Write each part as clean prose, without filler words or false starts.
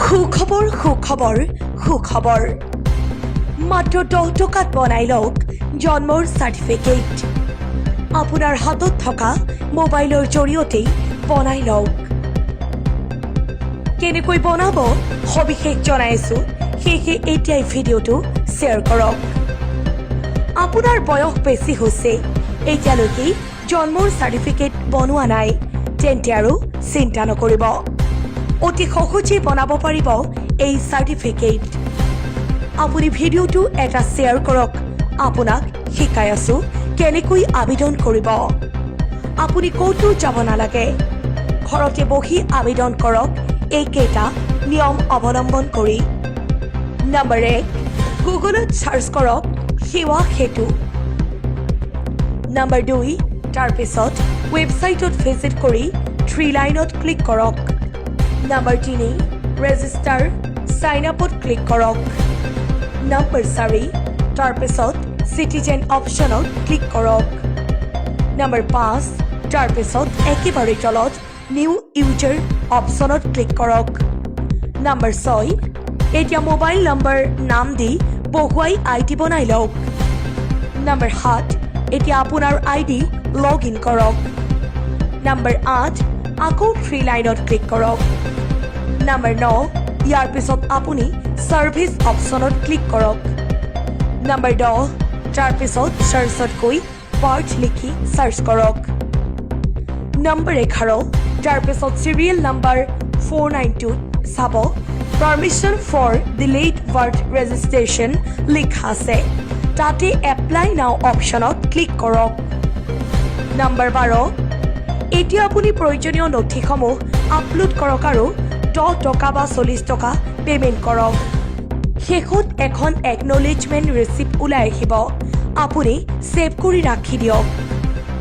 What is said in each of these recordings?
সুখবৰ মাত্ৰ 10 টকাত বনাই লওক জন্মৰ চাৰ্টিফিকেট আপোনাৰ হাতত থকা মোবাইলৰ জৰিয়তে বনাই লওক কেনেকৈ বনাব সবিশেষ জনাইছো সেয়ে এতিয়াই ভিডিঅ'টো শ্বেয়াৰ কৰক আপোনাৰ বয়স বেছি হৈছে এতিয়ালৈকে জন্মৰ চাৰ্টিফিকেট বনোৱা নাই তেন্তে আৰু চিন্তা নকৰিব অতি সহজে বনাব পাৰিব এই চাৰ্টিফিকেট আপুনি ভিডিঅ'টো এটা শ্বেয়াৰ কৰক আপোনাক শিকাই আছো কেনেকৈ আবেদন কৰিব আপুনি ক'তো যাব নালাগে ঘৰতে বহি আবেদন কৰক এইকেইটা নিয়ম অৱলম্বন কৰি নম্বৰ 1 গুগলত সাৰ্চ কৰক সেৱা সেতু নম্বৰ 2 তাৰ পিছত ৱেবছাইটত ভিজিট কৰি 3 লাইনত ক্লিক কৰক নম্বৰ 3 ৰেজিষ্টাৰ সাইন আপত ক্লিক কৰক নম্বৰ 4 তাৰ পিছত সিটিজেন অপশনত ক্লিক কৰক নম্বৰ 5 তাৰ পিছত একেবাৰে তলত নিউ ইউজাৰ অপশনত ক্লিক কৰক নম্বৰ 6 এতিয়া মোবাইল নম্বৰ নাম দি বহুৱাই আইডি বনাই লওক নম্বৰ 7 এতিয়া আপোনাৰ আইডি লগ ইন কৰক নম্বৰ 8 আকৌ 3 লাইনত ক্লিক কৰক নম্বৰ 9 ইয়াৰ পিছত আপুনি সাৰ্ভিস অপশনত ক্লিক কৰক নম্বৰ 10 তাৰ পিছত সাৰ্চত গৈ পাৰ্ট লিখি সাৰ্চ কৰক নম্বৰ 11 তাৰ পিছত serial number 492 sub permission for delayed birth registration লিখা আছে তাতে এপ্লাই নাও অপশনত ক্লিক কৰক নম্বৰ 12 এতিয়া আপুনি প্ৰয়োজনীয় নথিসমূহ আপলোড কৰক আৰু 10 টকা বা 40 টকা পেমেন্ট কৰক শেষত এখন একনলেজমেন্ট ৰিসিপ্ট ওলাই আহিব আপুনি সেভ কৰি ৰাখি দিয়ক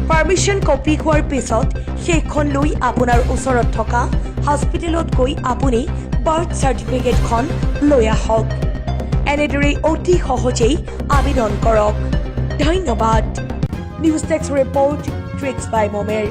পাৰমিশন কপি হোৱাৰ পিছত সেইখন লৈ আপোনাৰ ওচৰত থকা হস্পিটেলত গৈ আপুনি বাৰ্থ চাৰ্টিফিকেটখন লৈ আহক এনেদৰে অতি সহজেই আবেদন কৰক ধন্যবাদ নিউজ টেক্স ৰিপৰ্ট ট্ৰিক্স বাই মমেৰ